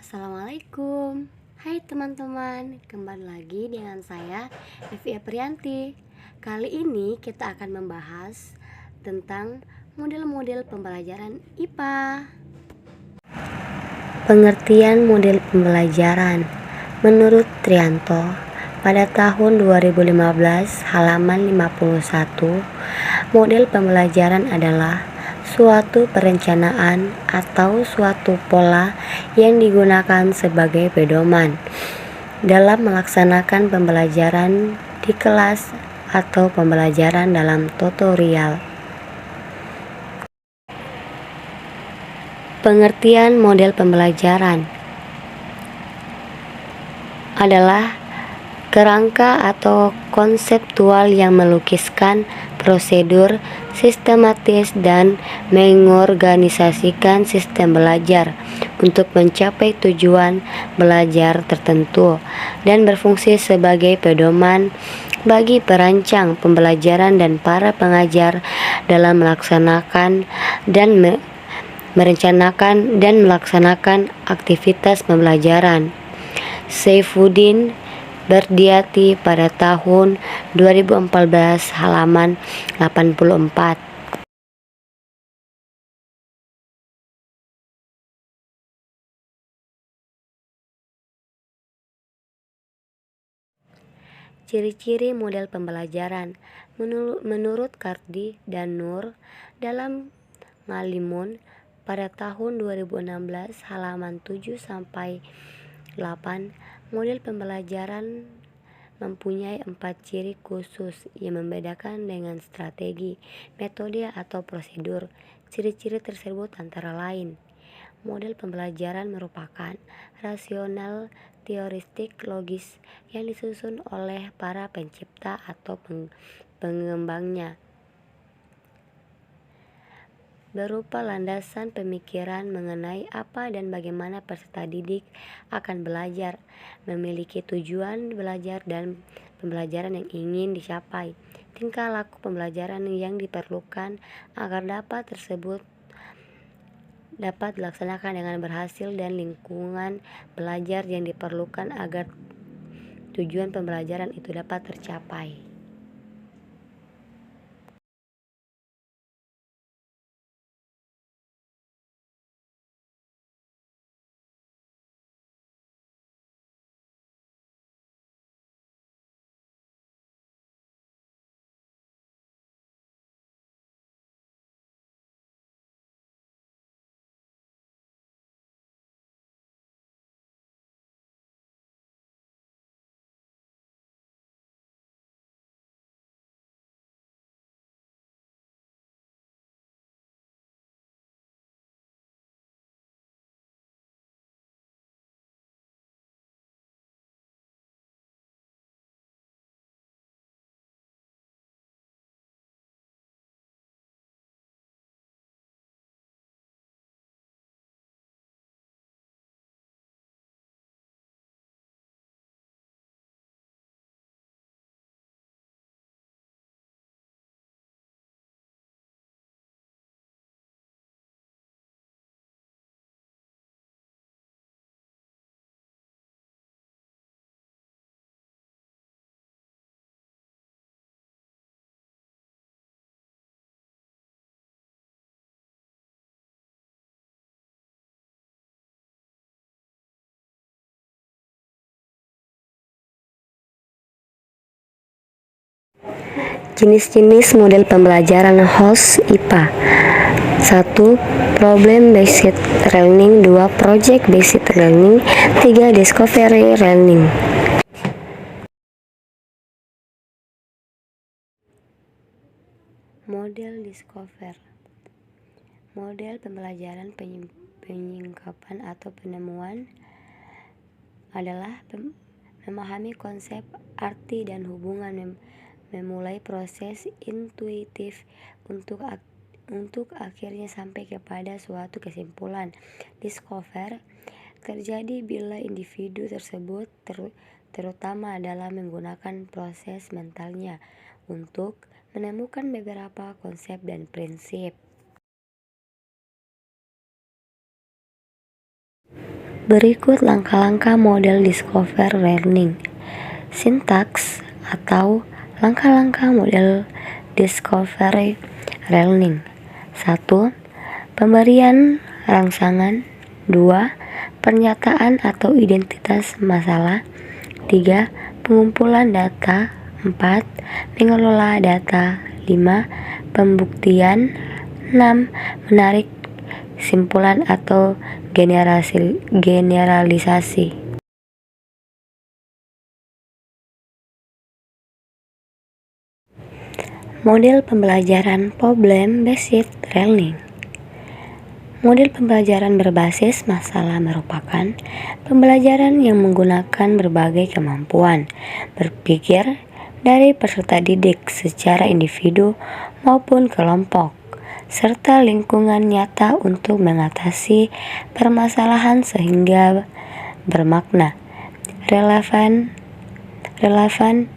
Assalamualaikum. Hai teman-teman, kembali lagi dengan saya Evi Aprianti. Kali ini kita akan membahas tentang model-model pembelajaran IPA. Pengertian model pembelajaran menurut Trianto pada tahun 2015 halaman 51, model pembelajaran adalah suatu perencanaan atau suatu pola yang digunakan sebagai pedoman dalam melaksanakan pembelajaran di kelas atau pembelajaran dalam tutorial. Pengertian model pembelajaran adalah kerangka atau konseptual yang melukiskan prosedur sistematis dan mengorganisasikan sistem belajar untuk mencapai tujuan belajar tertentu dan berfungsi sebagai pedoman bagi perancang pembelajaran dan para pengajar dalam melaksanakan dan merencanakan dan melaksanakan aktivitas pembelajaran. Saifuddin Berdiati pada tahun 2014 halaman 84. Ciri-ciri model pembelajaran menurut Kardi dan Nur dalam Ngalimun pada tahun 2016 halaman 7 sampai 8, model pembelajaran mempunyai 4 ciri khusus yang membedakan dengan strategi, metode atau prosedur. Ciri-ciri tersebut antara lain: model pembelajaran merupakan rasional, teoristik, logis yang disusun oleh para pencipta atau pengembangnya, berupa landasan pemikiran mengenai apa dan bagaimana peserta didik akan belajar, memiliki tujuan belajar dan pembelajaran yang ingin dicapai, tingkah laku pembelajaran yang diperlukan agar dapat dilaksanakan dengan berhasil, dan lingkungan belajar yang diperlukan agar tujuan pembelajaran itu dapat tercapai. Jenis-jenis model pembelajaran host IPA: 1. Problem based learning, 2. Project based learning, 3. Discovery learning. Model Discover, model pembelajaran penyingkapan atau penemuan, adalah memahami konsep, arti, dan hubungan, memulai proses intuitif untuk akhirnya sampai kepada suatu kesimpulan. Discover terjadi bila individu tersebut terutama adalah menggunakan proses mentalnya untuk menemukan beberapa konsep dan prinsip. Berikut langkah-langkah model Discover Learning. Sintaks atau langkah-langkah model Discovery Learning. 1. Pemberian rangsangan. 2. Pernyataan atau identitas masalah. 3. Pengumpulan data. 4. Mengelola data. 5. Pembuktian. 6. Menarik simpulan atau generalisasi. Model pembelajaran Problem Based Learning. Model pembelajaran berbasis masalah merupakan pembelajaran yang menggunakan berbagai kemampuan berpikir dari peserta didik secara individu maupun kelompok, serta lingkungan nyata untuk mengatasi permasalahan sehingga bermakna, relevan,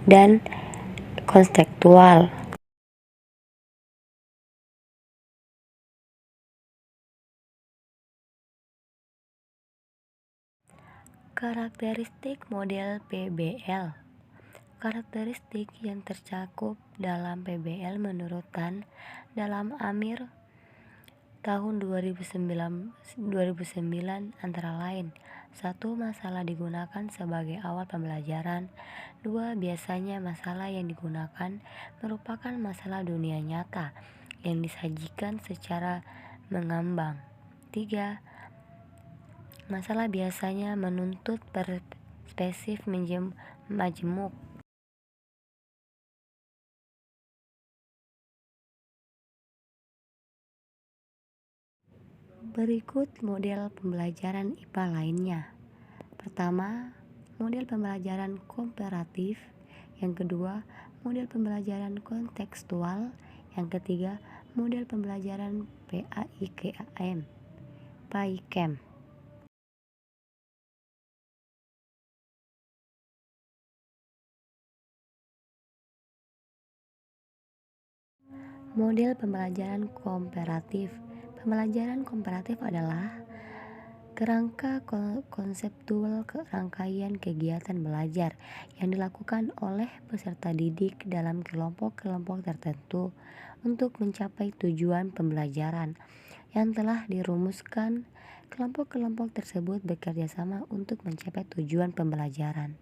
dan kontekstual. Karakteristik model PBL. Karakteristik yang tercakup dalam PBL menurut Tan dalam Amir tahun 2009 antara lain: 1. Masalah digunakan sebagai awal pembelajaran. 2. Biasanya masalah yang digunakan merupakan masalah dunia nyata yang disajikan secara mengambang. 3. Masalah biasanya menuntut perspektif majemuk. Berikut model pembelajaran IPA lainnya. Pertama, model pembelajaran komparatif. Yang kedua, model pembelajaran kontekstual. Yang ketiga, model pembelajaran PAICAM. Model pembelajaran komparatif. Pembelajaran komparatif adalah kerangka konseptual rangkaian kegiatan belajar yang dilakukan oleh peserta didik dalam kelompok-kelompok tertentu untuk mencapai tujuan pembelajaran yang telah dirumuskan. Kelompok-kelompok tersebut bekerja sama untuk mencapai tujuan pembelajaran.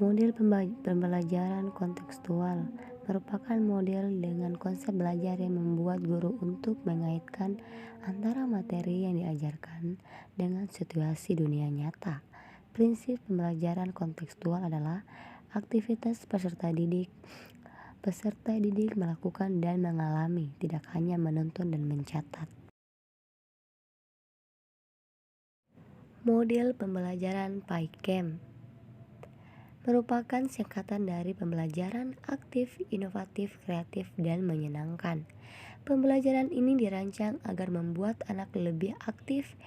Model pembelajaran kontekstual merupakan model dengan konsep belajar yang membuat guru untuk mengaitkan antara materi yang diajarkan dengan situasi dunia nyata. Prinsip pembelajaran kontekstual adalah aktivitas peserta didik melakukan dan mengalami, tidak hanya menonton dan mencatat. Model pembelajaran PAICAM merupakan singkatan dari pembelajaran aktif, inovatif, kreatif, dan menyenangkan. Pembelajaran ini dirancang agar membuat anak lebih aktif,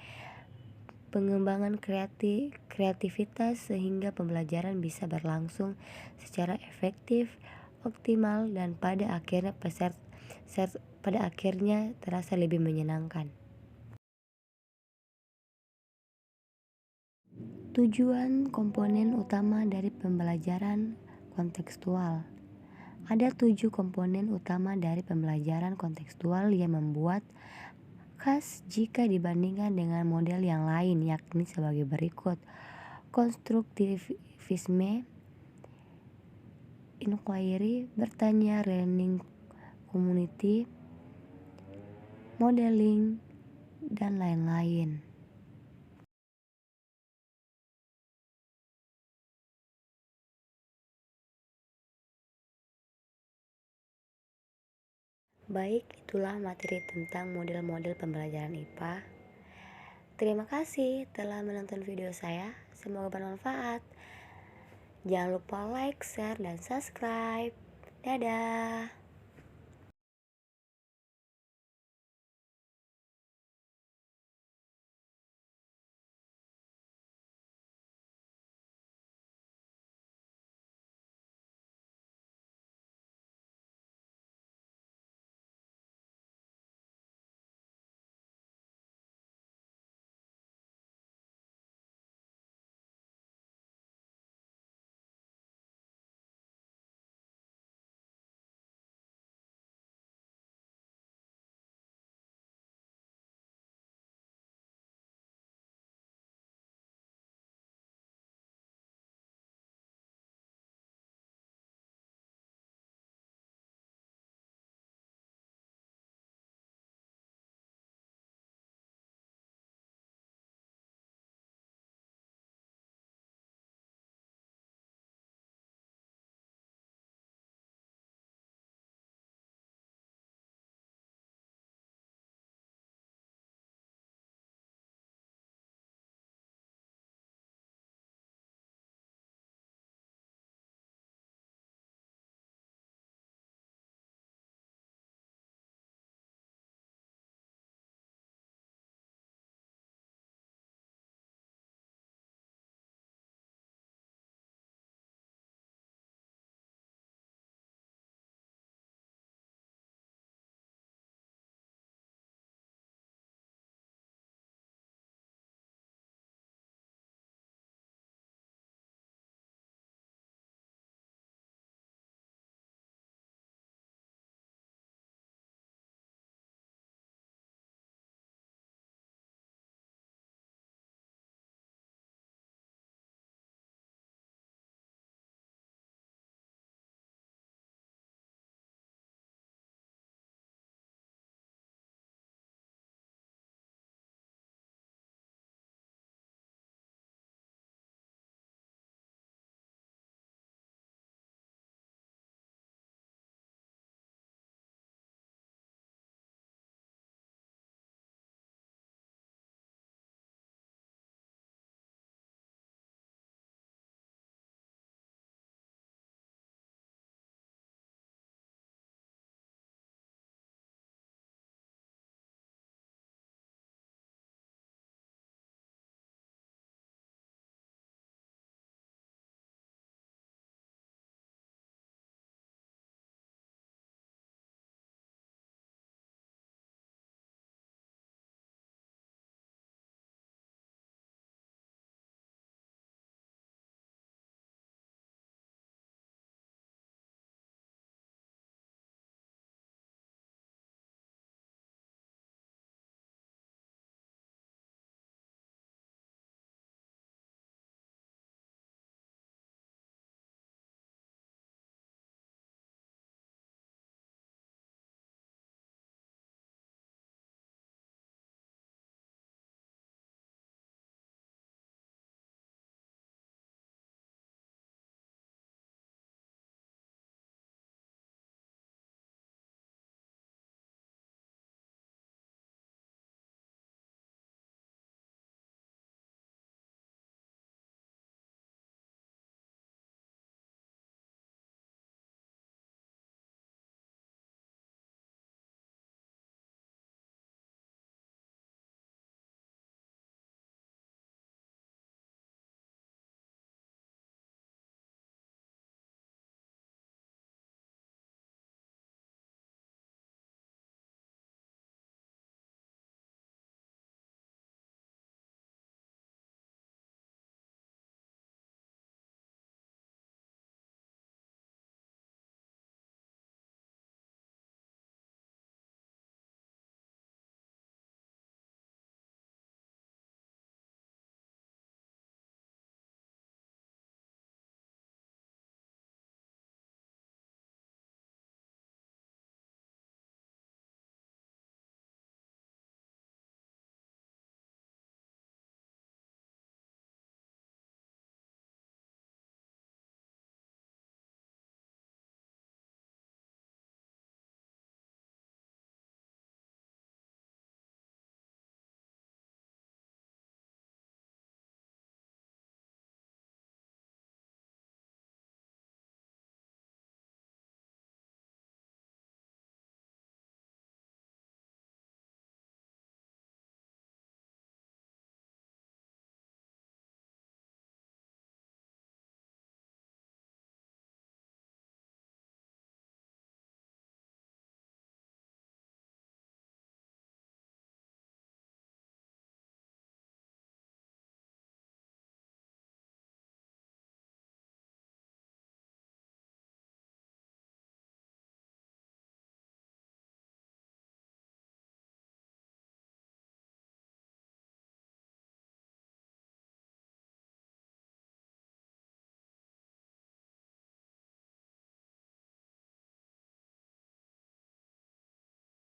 pengembangan kreativitas sehingga pembelajaran bisa berlangsung secara efektif, optimal, dan pada akhirnya terasa lebih menyenangkan. Tujuan komponen utama dari pembelajaran kontekstual. Ada 7 komponen utama dari pembelajaran kontekstual yang membuat khas jika dibandingkan dengan model yang lain, yakni sebagai berikut: konstruktivisme, inquiry, bertanya, learning community, modeling, dan lain-lain. Baik, itulah materi tentang model-model pembelajaran IPA. Terima kasih telah menonton video saya. Semoga bermanfaat. Jangan lupa like, share, dan subscribe. Dadah.